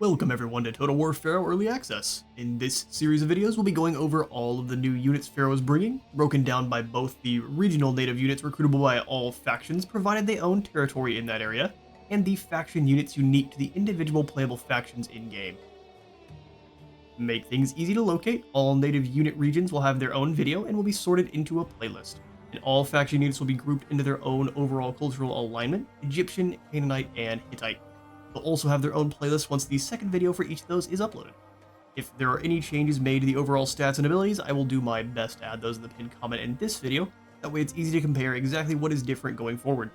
Welcome everyone to Total War Pharaoh Early Access. In this series of videos, we'll be going over all of the new units Pharaoh is bringing, broken down by both the regional native units recruitable by all factions provided they own territory in that area, and the faction units unique to the individual playable factions in-game. To make things easy to locate, all native unit regions will have their own video and will be sorted into a playlist, and all faction units will be grouped into their own overall cultural alignment: Egyptian, Canaanite, and Hittite. They'll also have their own playlist once the second video for each of those is uploaded. If there are any changes made to the overall stats and abilities, I will do my best to add those in the pinned comment in this video, that way it's easy to compare exactly what is different going forward.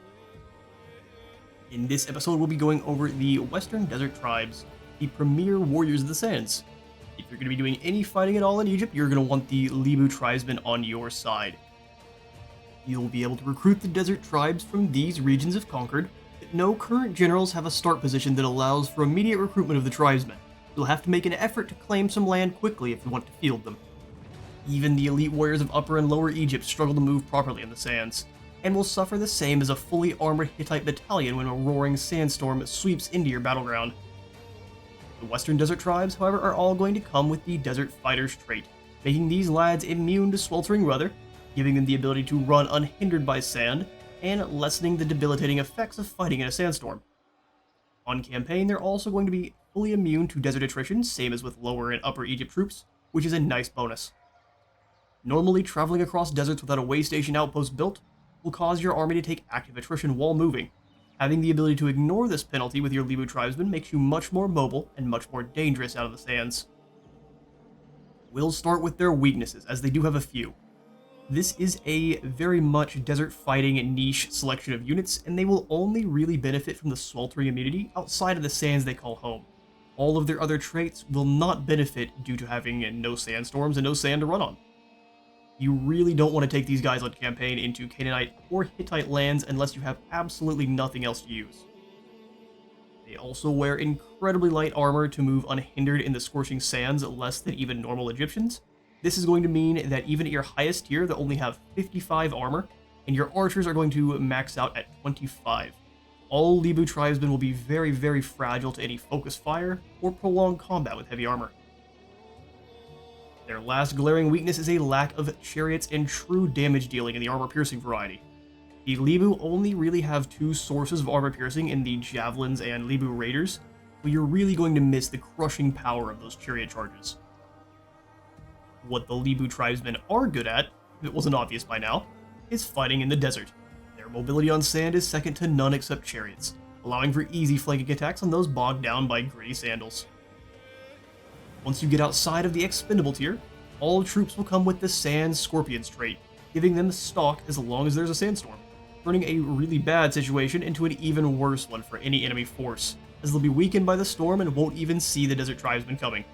In this episode, we'll be going over the Western Desert Tribes, the premier warriors of the sands. If you're going to be doing any fighting at all in Egypt, you're going to want the Libu tribesmen on your side. You'll be able to recruit the desert tribes from these regions if conquered. No current generals have a start position that allows for immediate recruitment of the tribesmen. You'll have to make an effort to claim some land quickly if you want to field them. Even the elite warriors of Upper and Lower Egypt struggle to move properly in the sands, and will suffer the same as a fully armored Hittite battalion when a roaring sandstorm sweeps into your battleground. The Western Desert Tribes, however, are all going to come with the Desert Fighter's trait, making these lads immune to sweltering weather, giving them the ability to run unhindered by sand, and lessening the debilitating effects of fighting in a sandstorm. On campaign, they're also going to be fully immune to desert attrition, same as with Lower and Upper Egypt troops, which is a nice bonus. Normally, traveling across deserts without a way station outpost built will cause your army to take active attrition while moving. Having the ability to ignore this penalty with your Libu tribesmen makes you much more mobile and much more dangerous out of the sands. We'll start with their weaknesses, as they do have a few. This is a very much desert fighting niche selection of units, and they will only really benefit from the sweltering immunity outside of the sands they call home. All of their other traits will not benefit due to having no sandstorms and no sand to run on. You really don't want to take these guys on campaign into Canaanite or Hittite lands unless you have absolutely nothing else to use. They also wear incredibly light armor to move unhindered in the scorching sands, less than even normal Egyptians. This is going to mean that even at your highest tier, they'll only have 55 armor, and your archers are going to max out at 25. All Libu tribesmen will be very, very fragile to any focus fire or prolonged combat with heavy armor. Their last glaring weakness is a lack of chariots and true damage dealing in the armor-piercing variety. The Libu only really have two sources of armor-piercing in the Javelins and Libu Raiders, but you're really going to miss the crushing power of those chariot charges. What the Libu tribesmen are good at, if it wasn't obvious by now, is fighting in the desert. Their mobility on sand is second to none except chariots, allowing for easy flanking attacks on those bogged down by gritty sandals. Once you get outside of the expendable tier, all troops will come with the Sand Scorpions trait, giving them stock as long as there's a sandstorm, turning a really bad situation into an even worse one for any enemy force, as they'll be weakened by the storm and won't even see the desert tribesmen coming.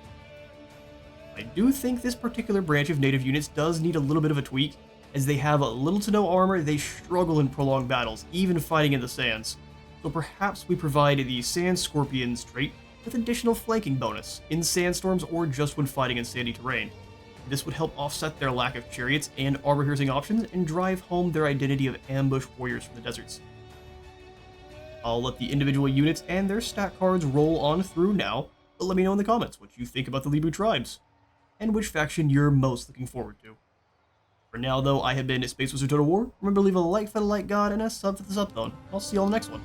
I do think this particular branch of native units does need a little bit of a tweak, as they have little to no armor. They struggle in prolonged battles, even fighting in the sands, so perhaps we provide the Sand Scorpions trait with additional flanking bonus, in sandstorms or just when fighting in sandy terrain. This would help offset their lack of chariots and armor-piercing options and drive home their identity of ambush warriors from the deserts. I'll let the individual units and their stat cards roll on through now, but let me know in the comments what you think about the Libu tribes, and which faction you're most looking forward to. For now though, I have been Space Wizard Total War. Remember to leave a like for the like god and a sub for the sub zone. I'll see you all in the next one.